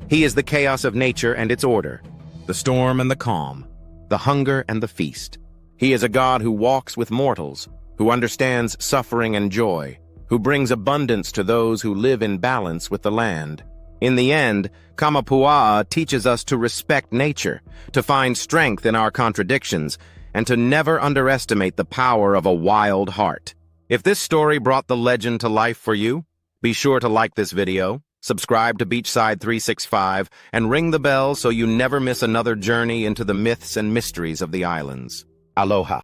He is the chaos of nature and its order, the storm and the calm, the hunger and the feast. He is a God who walks with mortals, who understands suffering and joy, who brings abundance to those who live in balance with the land. In the end, Kamapuaʻa teaches us to respect nature, to find strength in our contradictions, and to never underestimate the power of a wild heart. If this story brought the legend to life for you, be sure to like this video, subscribe to Beachside 365, and ring the bell so you never miss another journey into the myths and mysteries of the islands. Aloha.